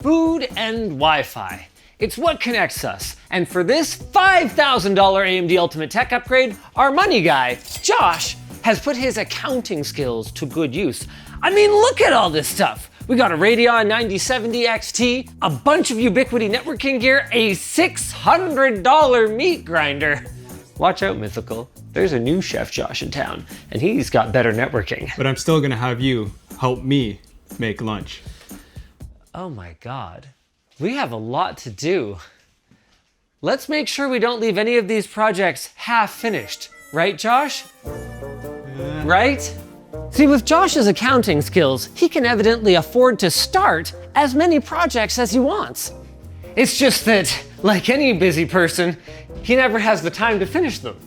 Food and Wi-Fi. It's what connects us. And for this $5,000 AMD Ultimate Tech upgrade, our money guy, Josh, has put his accounting skills to good use. I mean, look at all this stuff. We got a Radeon 9070 XT, a bunch of Ubiquiti networking gear, a $600 meat grinder. Watch out, Mythical. There's a new Chef Josh in town, and he's got better networking. But I'm still gonna have you help me make lunch. Oh my God, we have a lot to do. Let's make sure we don't leave any of these projects half finished. Right, Josh? Right? See, with Josh's accounting skills, he can evidently afford to start as many projects as he wants. It's just that, like any busy person, he never has the time to finish them.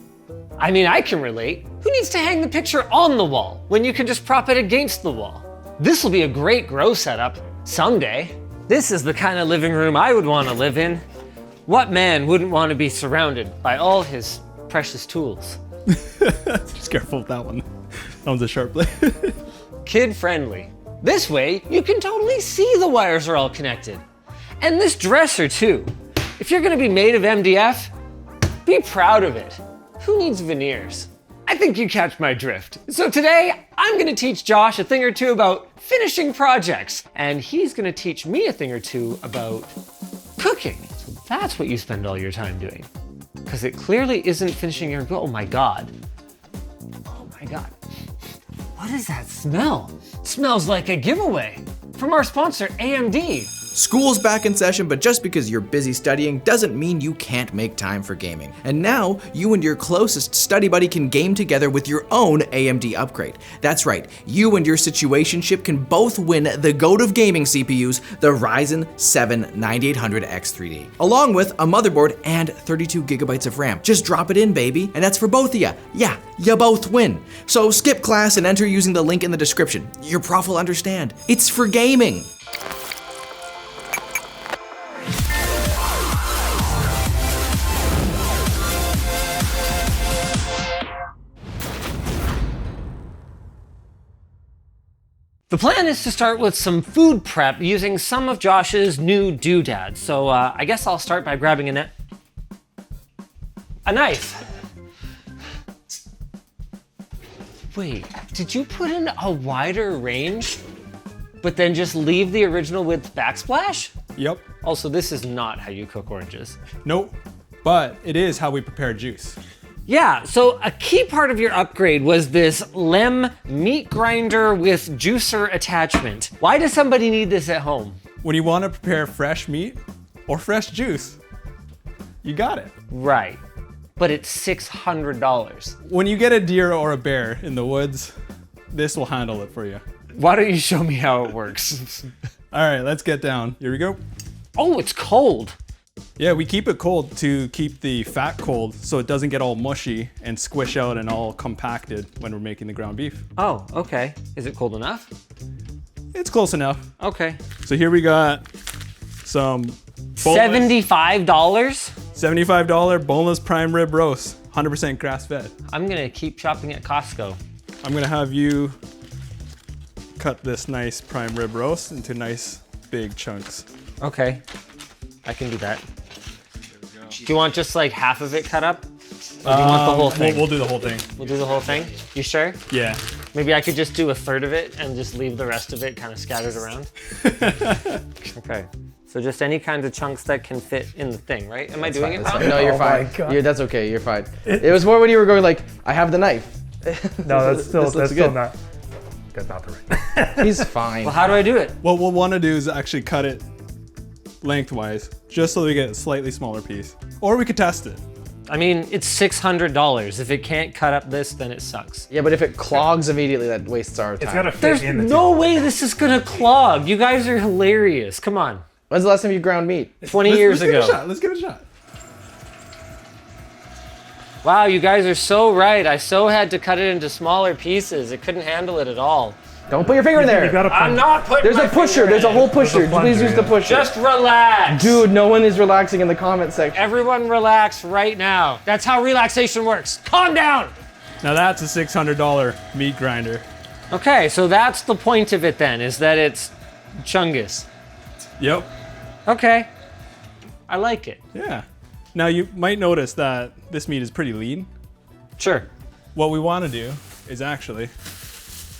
I mean, I can relate. Who needs to hang the picture on the wall when you can just prop it against the wall? This will be a great grow setup someday. This is the kind of living room I would want to live in. What man wouldn't want to be surrounded by all his precious tools? Just careful with that one. That one's a sharp blade. Kid friendly. This way, you can totally see the wires are all connected. And this dresser too. If you're gonna be made of MDF, be proud of it. Who needs veneers? I think you catch my drift. So today, I'm gonna teach Josh a thing or two about finishing projects, and he's gonna teach me a thing or two about cooking. So that's what you spend all your time doing. Because it clearly isn't finishing your goal. Oh my God. Oh my God. What is that smell? It smells like a giveaway from our sponsor, AMD. School's back in session, but just because you're busy studying doesn't mean you can't make time for gaming. And now, you and your closest study buddy can game together with your own AMD upgrade. That's right, you and your situationship can both win the GOAT of gaming CPUs, the Ryzen 7 9800X3D. Along with a motherboard and 32 gigabytes of RAM. Just drop it in, baby, and that's for both of ya. Yeah, you both win. So skip class and enter using the link in the description. Your prof will understand. It's for gaming. The plan is to start with some food prep using some of Josh's new doodads. So I guess I'll start by grabbing a knife. Wait, did you put in a wider range, but then just leave the original width backsplash? Yep. Also, this is not how you cook oranges. Nope. But it is how we prepare juice. Yeah, so a key part of your upgrade was this LEM meat grinder with juicer attachment. Why does somebody need this at home? When you want to prepare fresh meat or fresh juice, you got it. Right, but it's $600. When you get a deer or a bear in the woods, this will handle it for you. Why don't you show me how it works? All right, let's get down. Here we go. Oh, it's cold. Yeah, we keep it cold to keep the fat cold so it doesn't get all mushy and squish out and all compacted when we're making the ground beef. Oh, okay. Is it cold enough? It's close enough. Okay. So here we got some $75? $75 boneless prime rib roast, 100% grass fed. I'm gonna keep shopping at Costco. I'm gonna have you cut this nice prime rib roast into nice big chunks. Okay, I can do that. Do you want just like half of it cut up? Or do you want the whole thing? We'll do the whole thing. We'll do the whole thing? You sure? Yeah. Maybe I could just do a third of it and just leave the rest of it kind of scattered around? Okay. So just any kinds of chunks that can fit in the thing, right? Am I doing it wrong? No, you're fine. That's okay, you're fine. It was more when you were going like, I have the knife. No, that's still not. That's not the right. He's fine. Well, how do I do it? What we'll want to do is actually cut it lengthwise, just so we get a slightly smaller piece. Or we could test it. I mean, it's $600. If it can't cut up this, then it sucks. Yeah, but if it clogs immediately, that wastes our time. It's gotta fit There's in the no way this is gonna clog. You guys are hilarious. Come on. When's the last time you ground meat? 20 years Let's ago. give it a shot. Let's give it a shot. Wow, you guys are so right. I so had to cut it into smaller pieces. It couldn't handle it at all. Don't put your finger in there. You gotta I'm not putting There's my a pusher. finger There's in a it. whole pusher. There's a plunger, Please use the pusher. Just relax. Dude, no one is relaxing in the comment section. Everyone relax right now. That's how relaxation works. Calm down. Now that's a $600 meat grinder. Okay, so that's the point of it then, is that it's chungus. Yep. Okay. I like it. Yeah. Now you might notice that this meat is pretty lean. Sure. What we want to do is actually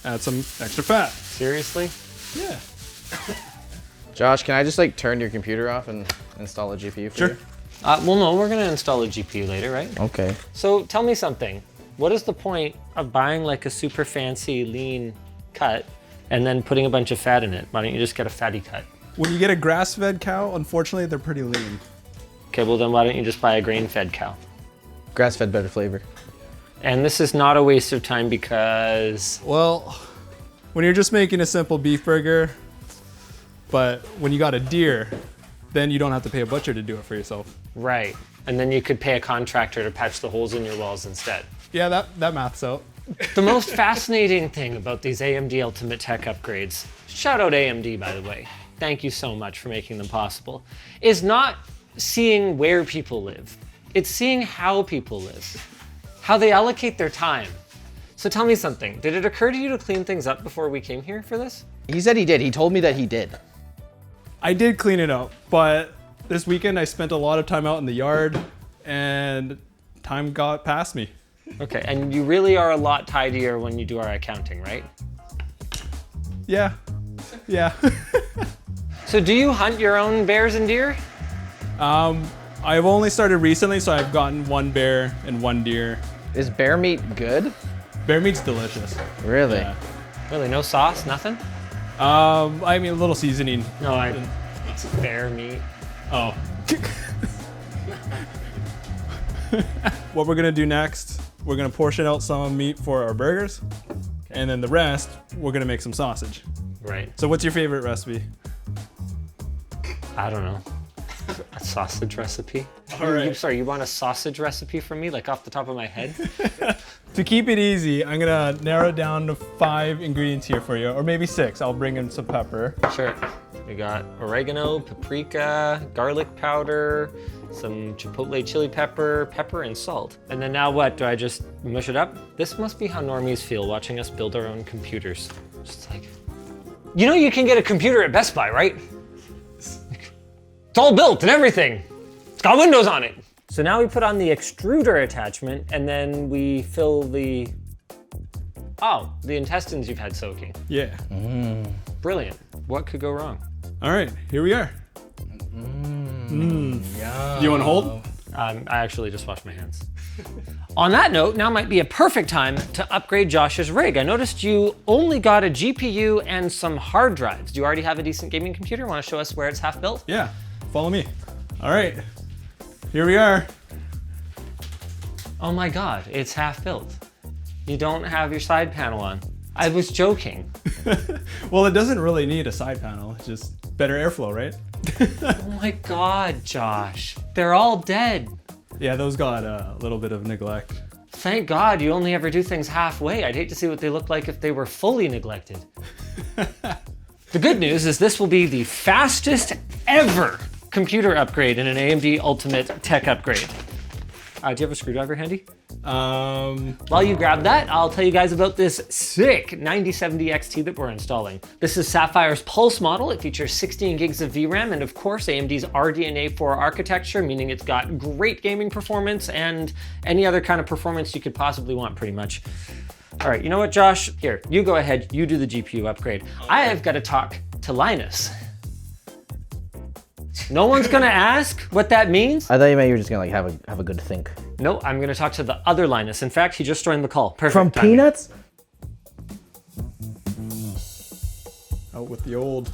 add some extra fat. Seriously? Yeah. Josh, can I just like turn your computer off and install a GPU for Sure. you? Well, no, we're gonna install a GPU later, right? Okay. So tell me something. What is the point of buying like a super fancy lean cut and then putting a bunch of fat in it? Why don't you just get a fatty cut? When you get a grass-fed cow, unfortunately, they're pretty lean. Okay, well then why don't you just buy a grain-fed cow? Grass-fed, better flavor. And this is not a waste of time because... Well, when you're just making a simple beef burger, but when you got a deer, then you don't have to pay a butcher to do it for yourself. Right. And then you could pay a contractor to patch the holes in your walls instead. Yeah, that math's out. The most fascinating thing about these AMD Ultimate Tech upgrades, shout out AMD by the way, thank you so much for making them possible, is not seeing where people live. It's seeing how people live, how they allocate their time. So tell me something, did it occur to you to clean things up before we came here for this? He said he did. He told me that he did. I did clean it up, but this weekend I spent a lot of time out in the yard and time got past me. Okay, and you really are a lot tidier when you do our accounting, right? Yeah. So do you hunt your own bears and deer? I've only started recently, so I've gotten one bear and one deer. Is bear meat good? Bear meat's delicious. Really? Yeah. Really, no sauce, nothing? I mean, a little seasoning. No, it's bear meat. Oh. What we're gonna do next, we're gonna portion out some meat for our burgers, and then the rest, we're gonna make some sausage. Right. So what's your favorite recipe? I don't know. A sausage recipe? All right. I'm sorry, you want a sausage recipe from me, like off the top of my head? To keep it easy, I'm gonna narrow it down to 5 ingredients here for you, or maybe 6. I'll bring in some pepper. Sure. We got oregano, paprika, garlic powder, some chipotle chili pepper, pepper, and salt. And then now what? Do I just mush it up? This must be how normies feel watching us build our own computers. Just like, you know you can get a computer at Best Buy, right? It's all built and everything. It's got windows on it. So now we put on the extruder attachment and then we fill the intestines you've had soaking. Yeah. Brilliant. What could go wrong? All right, here we are. You want to hold? I actually just washed my hands. On that note, now might be a perfect time to upgrade Josh's rig. I noticed you only got a GPU and some hard drives. Do you already have a decent gaming computer? Want to show us where it's half built? Yeah, follow me. All right, here we are. Oh my God, it's half built. You don't have your side panel on. I was joking. Well, it doesn't really need a side panel. It's just better airflow, right? Oh my God, Josh. They're all dead. Yeah, those got a little bit of neglect. Thank God you only ever do things halfway. I'd hate to see what they look like if they were fully neglected. The good news is this will be the fastest ever computer upgrade in an AMD Ultimate Tech upgrade. Do you have a screwdriver handy? While you grab that, I'll tell you guys about this sick 9070 XT that we're installing. This is Sapphire's Pulse model. It features 16 gigs of VRAM and of course AMD's RDNA 4 architecture, meaning it's got great gaming performance and any other kind of performance you could possibly want pretty much. All right, you know what, Josh? Here, you go ahead, you do the GPU upgrade. Okay. I have got to talk to Linus. No one's gonna ask what that means. I thought you meant you were just gonna like have a good think. No, I'm gonna talk to the other Linus. In fact, he just joined the call. Perfect. From timing. Peanuts? Out with the old.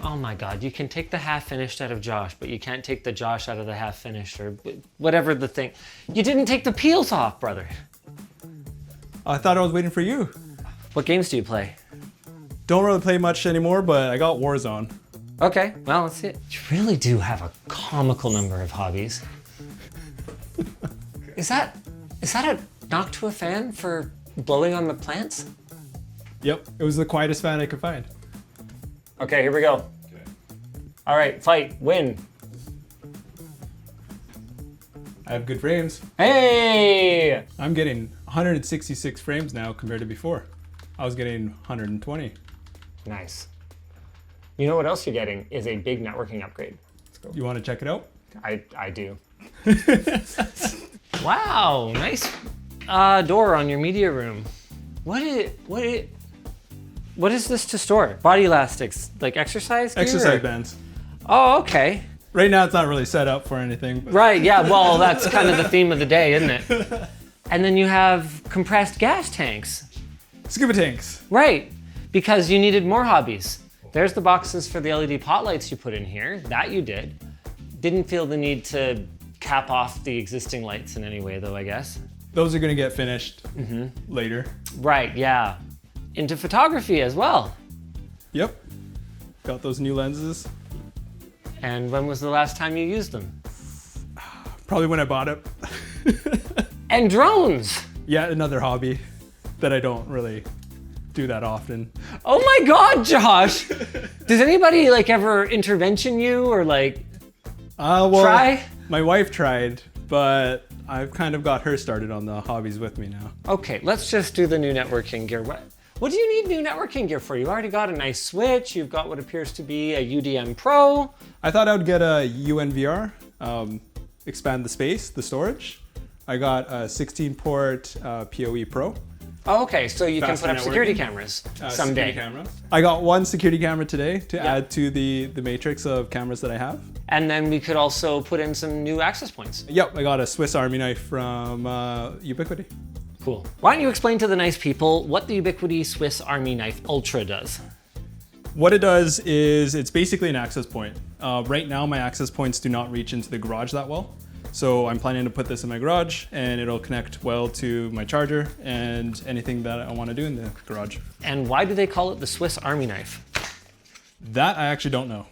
Oh my God, you can take the half finished out of Josh, but you can't take the Josh out of the half finished or whatever the thing. You didn't take the peels off, brother. I thought I was waiting for you. What games do you play? Don't really play much anymore, but I got Warzone. Okay, well, let's see it. You really do have a comical number of hobbies. Is that a knock to a fan for blowing on the plants? Yep, it was the quietest fan I could find. Okay, here we go. Okay. All right, fight, win. I have good frames. Hey! I'm getting 166 frames now compared to before. I was getting 120. Nice. You know what else you're getting is a big networking upgrade. You want to check it out? I do. Wow, nice door on your media room. What is this to store? Body elastics, like exercise gear? Exercise bands. Oh, okay. Right now, it's not really set up for anything. But... Right, yeah, well, that's kind of the theme of the day, isn't it? And then you have compressed gas tanks. Scuba tanks. Right, because you needed more hobbies. There's the boxes for the LED pot lights you put in here. That you did. Didn't feel the need to cap off the existing lights in any way, though, I guess. Those are going to get finished later. Right, yeah. Into photography as well. Yep. Got those new lenses. And when was the last time you used them? Probably when I bought it. And drones! Yeah, another hobby that I don't really do that often. Oh my God, Josh! Does anybody like ever intervention you or like Well, try? My wife tried, but I've kind of got her started on the hobbies with me now. Okay, let's just do the new networking gear. What do you need new networking gear for? You already got a nice switch. You've got what appears to be a UDM Pro. I thought I would get a UNVR, expand the space, the storage. I got a 16-port PoE Pro. Oh, okay, so you can Faster put up security networking. cameras someday. Security camera. I got one security camera today to add to the matrix of cameras that I have. And then we could also put in some new access points. Yep, I got a Swiss Army knife from Ubiquity. Cool. Why don't you explain to the nice people what the Ubiquiti Swiss Army Knife Ultra does? What it does is it's basically an access point. Right now, my access points do not reach into the garage that well. So I'm planning to put this in my garage and it'll connect well to my charger and anything that I want to do in the garage. And why do they call it the Swiss Army Knife? That I actually don't know.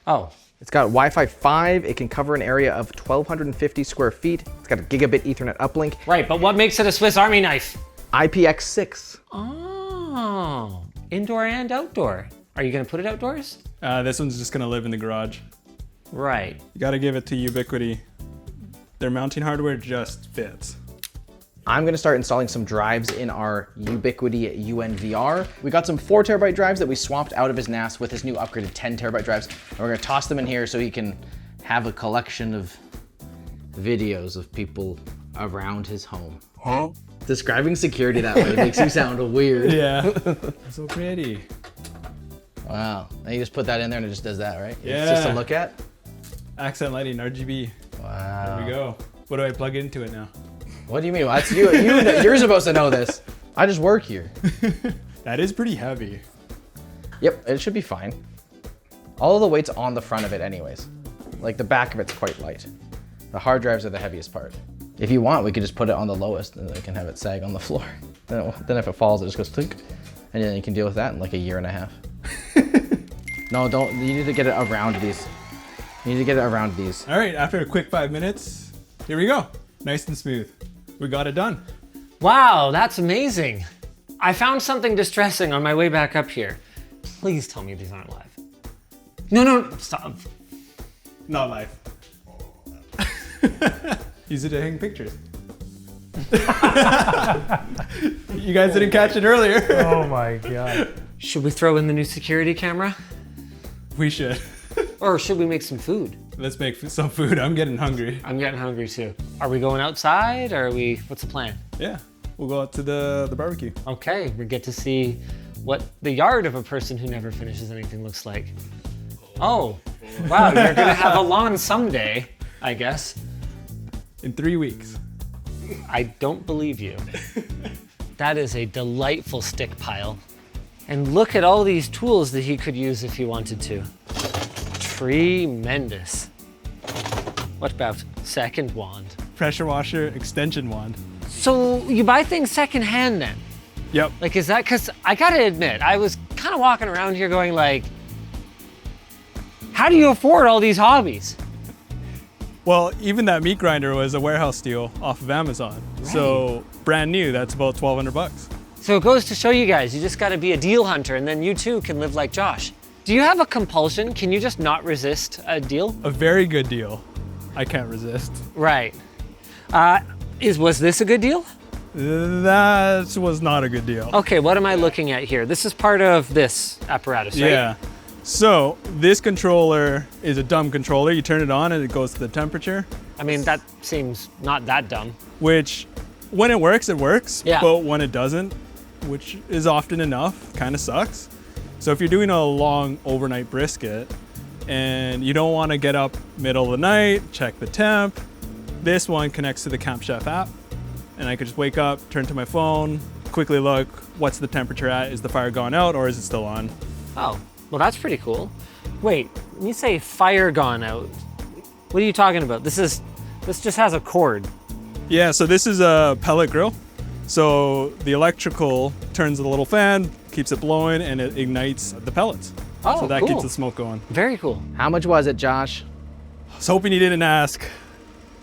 Oh. It's got Wi-Fi 5. It can cover an area of 1,250 square feet. It's got a gigabit Ethernet uplink. Right, but what makes it a Swiss Army knife? IPX6. Oh, indoor and outdoor. Are you gonna put it outdoors? This one's just gonna live in the garage. Right. You gotta give it to Ubiquiti. Their mounting hardware just fits. I'm gonna start installing some drives in our Ubiquiti UNVR. We got some 4 terabyte drives that we swapped out of his NAS with his new upgraded 10 terabyte drives. And we're gonna toss them in here so he can have a collection of videos of people around his home. Huh? Describing security that way makes you sound weird. Yeah, so pretty. Wow, and you just put that in there and it just does that, right? Yeah. It's just to look at? Accent lighting, RGB. Wow. There we go. What do I plug into it now? What do you mean? That's you. You're supposed to know this. I just work here. That is pretty heavy. Yep, it should be fine. All of the weight's on the front of it anyways. Like the back of it's quite light. The hard drives are the heaviest part. If you want, we could just put it on the lowest and then we can have it sag on the floor. Then if it falls, it just goes clink. And then you can deal with that in like a year and a half. No, don't, you need to get it around these. You need to get it around these. All right, after a quick 5 minutes, here we go. Nice and smooth. We got it done. Wow, that's amazing. I found something distressing on my way back up here. Please tell me these aren't live. No, stop. Not live. Use it to hang pictures. You guys didn't catch it earlier. Oh my God. Should we throw in the new security camera? We should. Or should we make some food? Let's make some food. I'm getting hungry. I'm getting hungry too. Are we going outside or what's the plan? Yeah, we'll go out to the barbecue. Okay, we get to see what the yard of a person who never finishes anything looks like. Oh, wow, you're gonna have a lawn someday, I guess. In 3 weeks. I don't believe you. That is a delightful stick pile. And look at all these tools that he could use if he wanted to. Tremendous. What about second wand? Pressure washer, extension wand. So you buy things secondhand then? Yep. Like, is that, cause I gotta admit, I was kind of walking around here going like, how do you afford all these hobbies? Well, even that meat grinder was a warehouse deal off of Amazon. Right. So brand new, that's about $1,200. So it goes to show you guys, you just gotta be a deal hunter and then you too can live like Josh. Do you have a compulsion? Can you just not resist a deal? A very good deal. I can't resist. Right. Was this a good deal? That was not a good deal. Okay, what am I looking at here? This is part of this apparatus, right? Yeah. So this controller is a dumb controller. You turn it on and it goes to the temperature, I mean, that seems not that dumb. which when it works, it works. Yeah. But when it doesn't, which is often enough, kind of sucks. So if you're doing a long overnight brisket and you don't want to get up middle of the night, check the temp, this one connects to the Camp Chef app. And I could just wake up, turn to my phone, quickly look, what's the temperature at? Is the fire gone out or is it still on? Oh, well, that's pretty cool. Wait, when you say fire gone out, what are you talking about? This just has a cord. Yeah, so this is a pellet grill. So the electrical turns the little fan, keeps it blowing, and it ignites the pellets. Oh, so that cool. keeps the smoke going. Very cool. How much was it, Josh? I was hoping you didn't ask.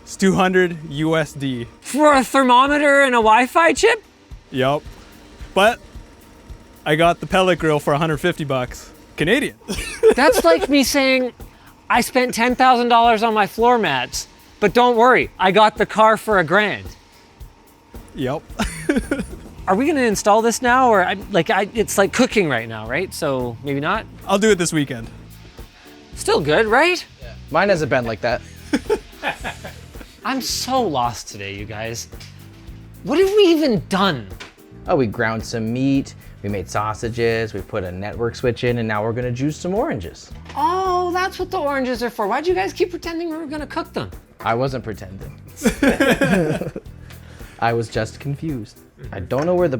It's 200 USD. For a thermometer and a Wi-Fi chip? Yup. But I got the pellet grill for 150 bucks Canadian. That's like me saying, I spent $10,000 on my floor mats, but don't worry, I got the car for $1,000. Yup. Are we gonna install this now, or it's like cooking right now, right? So maybe not. I'll do it this weekend. Still good, right? Mine hasn't been like that. I'm so lost today, you guys. What have we even done? Oh, we ground some meat, we made sausages, we put a network switch in, and now we're gonna juice some oranges. Oh, that's what the oranges are for. Why'd you guys keep pretending we were gonna cook them? I wasn't pretending. I was just confused. I don't know where the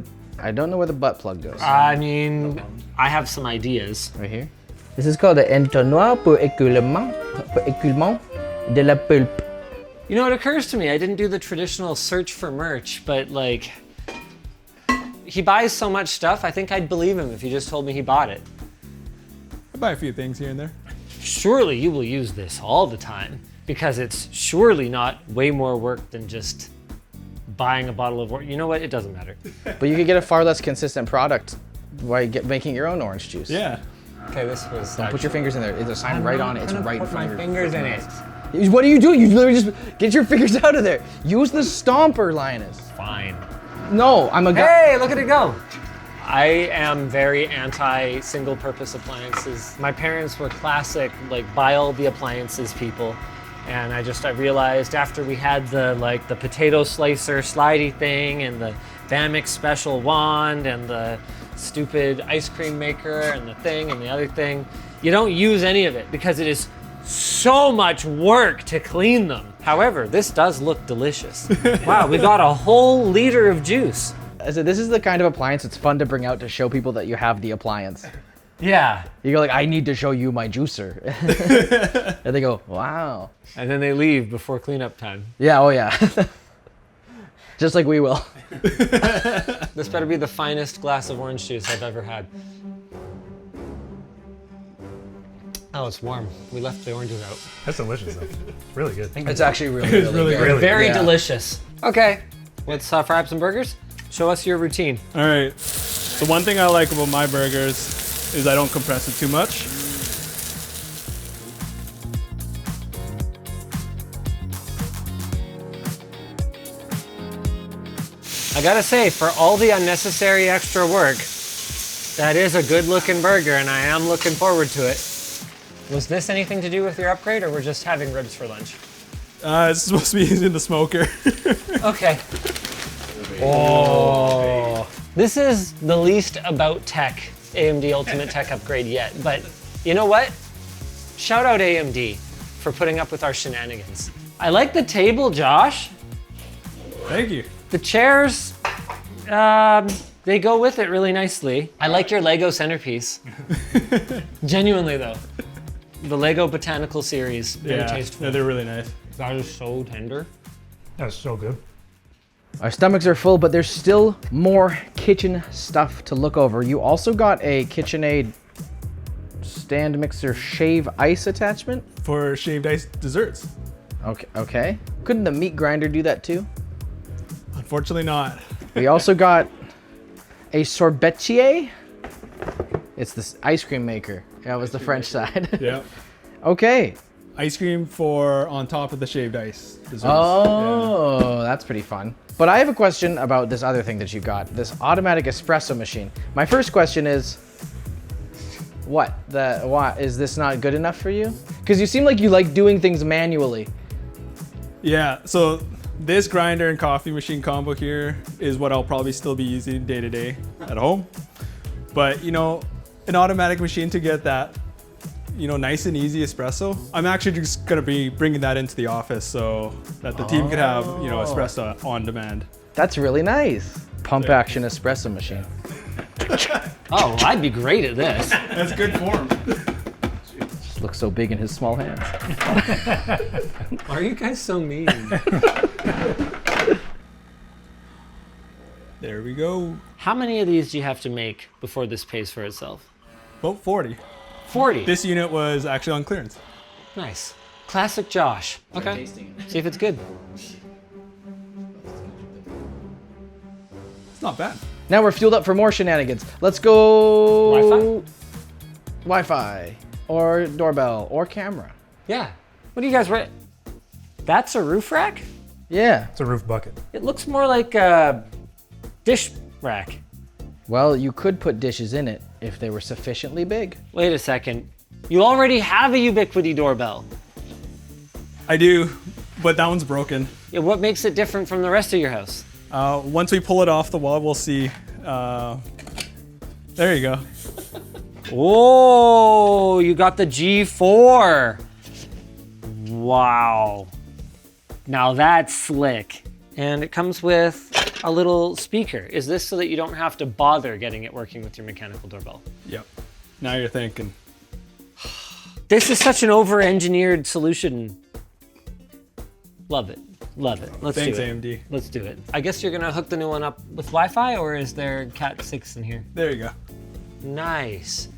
butt plug goes. I mean, I have some ideas. Right here. This is called the entonnoir pour écoulement de la pulpe. You know, it occurs to me, I didn't do the traditional search for merch, but like, he buys so much stuff, I think I'd believe him if he just told me he bought it. I buy a few things here and there. Surely you will use this all the time, because it's surely not way more work than just buying a bottle of orange. You know what? It doesn't matter. But you could get a far less consistent product by making your own orange juice. Yeah. Okay, this was. Don't put your fingers in there. There's a sign right on it. It's right in front of your fingers in it. What are you doing? You literally just get your fingers out of there. Use the stomper, Linus. Fine. No, I'm a guy. Hey, look at it go. I am very anti single-purpose appliances. My parents were classic, like, buy all the appliances people. And I realized after we had the potato slicer slidey thing and the Bamix special wand and the stupid ice cream maker and the thing and the other thing, you don't use any of it because it is so much work to clean them. However, this does look delicious. Wow, we got a whole liter of juice. I said, this is the kind of appliance it's fun to bring out to show people that you have the appliance. Yeah. You go like, I need to show you my juicer. And they go, wow. And then they leave before cleanup time. Yeah, oh yeah. Just like we will. This better be the finest glass of orange juice I've ever had. Oh, it's warm. We left the oranges out. That's delicious, though. Really good. It's actually really, really good. Very Yeah. delicious. Okay, let's fry up some burgers. Show us your routine. All right. The one thing I like about my burgers is I don't compress it too much. I gotta say, for all the unnecessary extra work, that is a good looking burger and I am looking forward to it. Was this anything to do with your upgrade or we're just having ribs for lunch? It's supposed to be used in the smoker. Okay. Oh. This is the least about tech AMD Ultimate Tech upgrade yet, but you know what? Shout out AMD for putting up with our shenanigans. I like the table, Josh. Thank you. The chairs, they go with it really nicely. I like your Lego centerpiece. Genuinely though. The Lego Botanical series, very tasteful. Yeah, they're really nice. That is so tender. That's so good. Our stomachs are full, but there's still more kitchen stuff to look over. You also got a KitchenAid stand mixer shave ice attachment. For shaved ice desserts. Okay. Couldn't the meat grinder do that too? Unfortunately not. We also got a sorbetier. It's this ice cream maker. That was the French side. Yeah. Okay. ice cream for on top of the shaved ice. Desserts. Oh, that's pretty fun. But I have a question about this other thing that you got, this automatic espresso machine. My first question is, why is this not good enough for you? Because you seem like you like doing things manually. Yeah, so this grinder and coffee machine combo here is what I'll probably still be using day to day at home. But you know, an automatic machine to get that, you know, nice and easy espresso. I'm actually just gonna be bringing that into the office so that the team could have, you know, espresso on demand. That's really nice. Pump action espresso machine. Oh, I'd be great at this. That's good form. Just looks so big in his small hands. Why are you guys so mean? There we go. How many of these do you have to make before this pays for itself? About 40. 40. This unit was actually on clearance. Nice. Classic Josh. Okay. See if it's good. It's not bad. Now we're fueled up for more shenanigans. Let's go. Wi-Fi? Wi-Fi, or doorbell, or camera. Yeah. What do you guys rate? That's a roof rack? Yeah. It's a roof bucket. It looks more like a dish rack. Well, you could put dishes in it if they were sufficiently big. Wait a second. You already have a Ubiquiti doorbell. I do, but that one's broken. Yeah, what makes it different from the rest of your house? Once we pull it off the wall, we'll see. There you go. Oh, you got the G4. Wow. Now that's slick. And it comes with a little speaker. Is this so that you don't have to bother getting it working with your mechanical doorbell? Yep. Now you're thinking. This is such an over-engineered solution. Love it. Love it. Let's Thanks, do it. AMD. Let's do it. I guess you're gonna hook the new one up with Wi-Fi, or is there Cat 6 in here? There you go. Nice.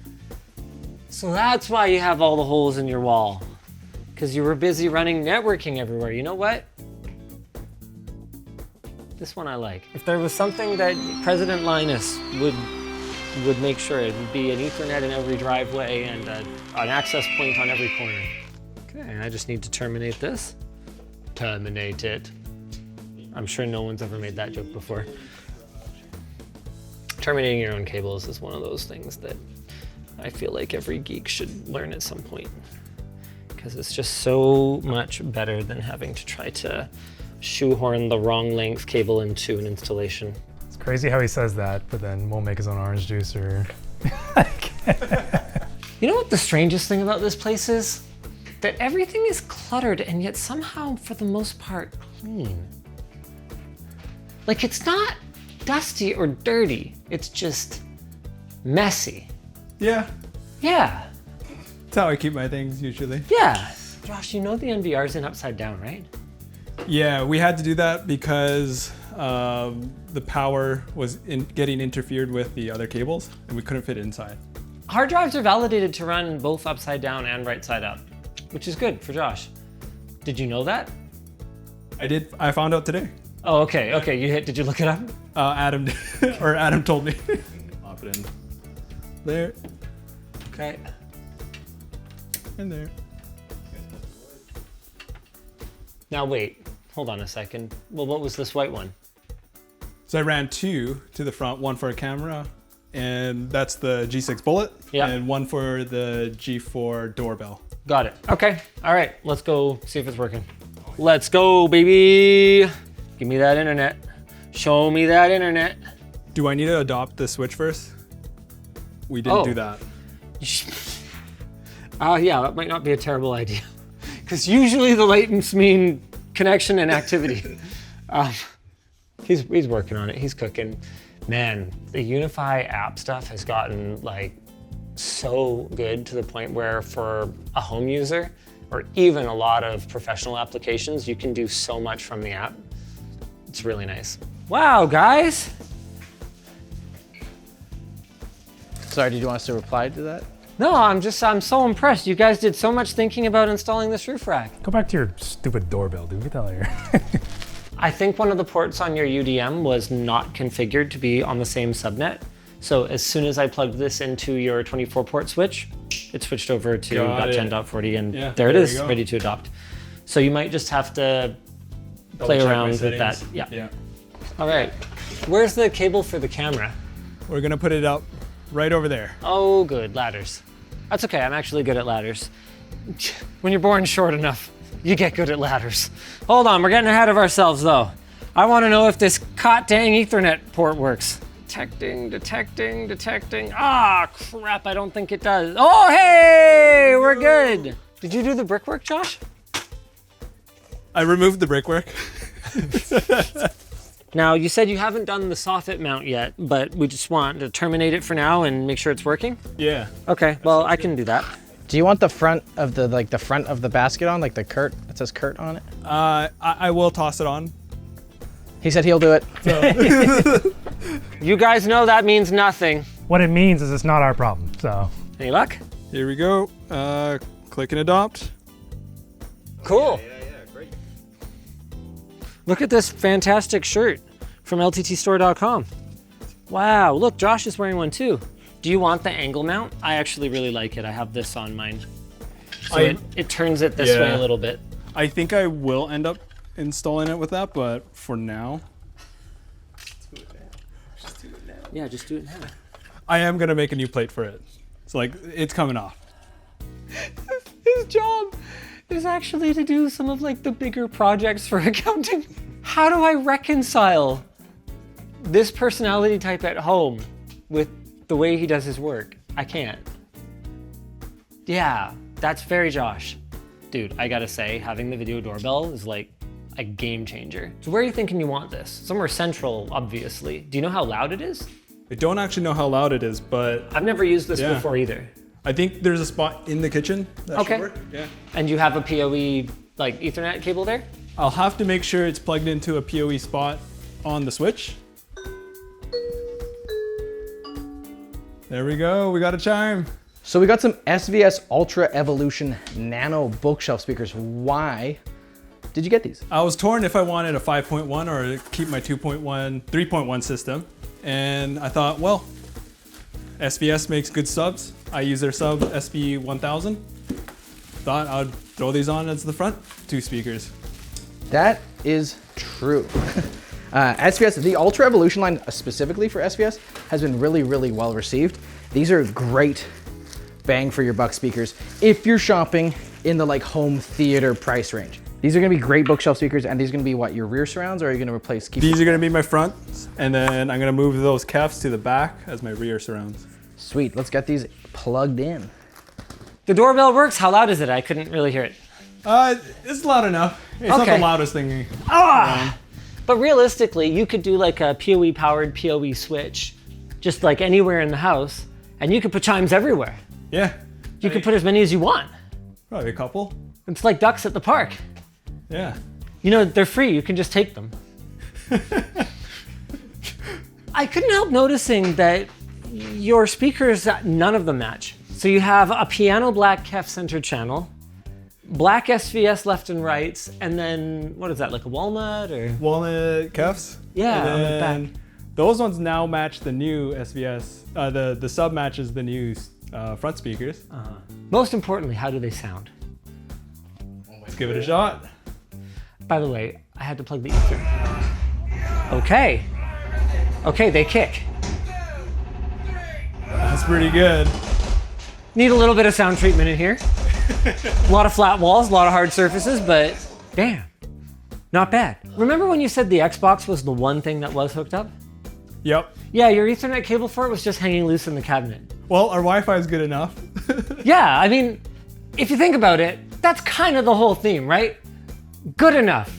So that's why you have all the holes in your wall. Because you were busy running networking everywhere. You know what? This one I like. If there was something that President Linus would make sure, it would be an Ethernet in every driveway and an access point on every corner. Okay, I just need to terminate this. Terminate it. I'm sure no one's ever made that joke before. Terminating your own cables is one of those things that I feel like every geek should learn at some point, because it's just so much better than having to try to shoehorn the wrong length cable into an installation. It's crazy how he says that, but then won't make his own orange juice or... You know what the strangest thing about this place is? That everything is cluttered and yet somehow, for the most part, clean. Like, it's not dusty or dirty, it's just messy. Yeah. Yeah, That's how I keep my things usually. yeah. Josh, you know the NVR's in upside down, right? Yeah, we had to do that because the power was getting interfered with the other cables and we couldn't fit inside. Hard drives are validated to run both upside down and right side up, which is good for Josh. Did you know that? I did. I found out today. Oh, okay, okay. Did you look it up? Adam or Adam told me. Pop it in. There Okay. and there. Now wait, hold on a second. Well, what was this white one? So I ran two to the front, one for a camera, and that's the G6 Bullet, Yeah. and one for the G4 doorbell. Got it. Okay. All right. Let's go see if it's working. Let's go, baby. Give me that internet. Show me that internet. Do I need to adopt the switch first? We didn't do that. Yeah, that might not be a terrible idea. Because usually the latents mean connection and activity. He's working on it. He's cooking. Man, the Unify app stuff has gotten like so good to the point where for a home user or even a lot of professional applications, you can do so much from the app. It's really nice. Wow, guys. Sorry, did you want us to reply to that? No, I'm so impressed. You guys did so much thinking about installing this roof rack. Go back to your stupid doorbell, dude. Get the hell out of here. I think one of the ports on your UDM was not configured to be on the same subnet. So as soon as I plugged this into your 24 port switch, it switched over to Got it. .10.40, and Yeah, there it there is, we go. ready to adopt. So you might just have to play Double check my around with that. settings. Yeah. Yeah. All right. Where's the cable for the camera? We're gonna put it up right over there. Oh, good, ladders. That's okay, I'm actually good at ladders. When you're born short enough, you get good at ladders. Hold on, we're getting ahead of ourselves though. I want to know if this dang Ethernet port works. Detecting. Ah, crap, I don't think it does. Oh, hey, we're good. Did you do the brickwork, Josh? I removed the brickwork. Now, you said you haven't done the soffit mount yet, but we just want to terminate it for now and make sure it's working? Yeah. Okay, well, I can do that. Do you want the front of the front of the basket on, like the Kurt? It says Kurt on it. I will toss it on. He said he'll do it. You guys know that means nothing. What it means is it's not our problem, so. Any luck? Here we go. Click and adopt. Cool. Look at this fantastic shirt from LTTstore.com. Wow, look, Josh is wearing one too. Do you want the angle mount? I actually really like it. I have this on mine. So it turns it this way a little bit. I think I will end up installing it with that, but for now. Yeah, just do it now. I am gonna make a new plate for it. So like, it's coming off. His job is actually to do some of like the bigger projects for accounting. How do I reconcile this personality type at home with the way he does his work? I can't. Yeah, that's very Josh. Dude, I gotta say, having the video doorbell is like a game changer. So where are you thinking you want this? Somewhere central, obviously. Do you know how loud it is? I don't actually know how loud it is, but I've never used this Yeah. before either. I think there's a spot in the kitchen that Okay. should work. Yeah. And you have a PoE like Ethernet cable there? I'll have to make sure it's plugged into a PoE spot on the switch. There we go, we got a chime. So we got some SVS Ultra Evolution Nano bookshelf speakers. Why did you get these? I was torn if I wanted a 5.1 or keep my 2.1, 3.1 system. And I thought, well, SVS makes good subs. I use their sub SB1000. Thought I'd throw these on as the front two speakers. That is true. SVS, the Ultra Evolution line specifically for SVS has been really, really well received. These are great bang for your buck speakers if you're shopping in the like home theater price range. These are gonna be great bookshelf speakers, and these are gonna be what, your rear surrounds, or are you gonna replace keep? These are gonna be my front, and then I'm gonna move those kefs to the back as my rear surrounds. Sweet, let's get these plugged in. The doorbell works. How loud is it? I couldn't really hear it. It's loud enough. It's not Okay. the loudest thing. But realistically, you could do like a PoE powered PoE switch, just like anywhere in the house, and you could put chimes everywhere. Yeah. You could put as many as you want. Probably a couple. It's like ducks at the park. Yeah. You know, they're free. You can just take them. I couldn't help noticing that your speakers, none of them match. So you have a piano black KEF center channel, black SVS left and rights, and then what is that, like a walnut or? Walnut kefs. Yeah, on the And back. those ones now match the new SVS. The sub matches the new front speakers. Most importantly, how do they sound? Let's give it a shot. By the way, I had to plug the Ether. Okay. Okay, they kick. That's pretty good. Need a little bit of sound treatment in here. A lot of flat walls, a lot of hard surfaces, but damn, not bad. Remember when you said the Xbox was the one thing that was hooked up? Yep. Yeah, your Ethernet cable for it was just hanging loose in the cabinet. Well, our Wi-Fi is good enough. Yeah, I mean, if you think about it, that's kind of the whole theme, right? Good enough.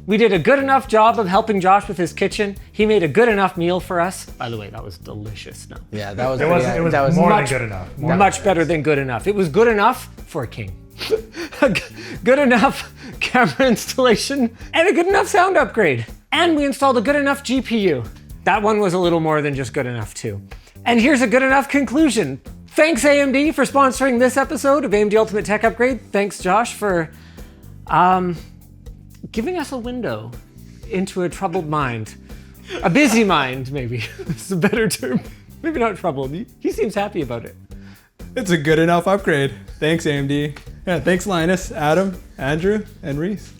We did a good enough job of helping Josh with his kitchen. He made a good enough meal for us. By the way, that was delicious. No, Yeah, that was It was that was more much- than good enough. much better than good enough. It was good enough for a king. Good enough camera installation and a good enough sound upgrade. And we installed a good enough GPU. That one was a little more than just good enough too. And here's a good enough conclusion. Thanks AMD for sponsoring this episode of AMD Ultimate Tech Upgrade. Thanks Josh for giving us a window into a troubled mind. A busy mind, maybe. It's a better term. Maybe not troubled. He seems happy about it. It's a good enough upgrade. Thanks, AMD. Yeah, thanks, Linus, Adam, Andrew, and Reese.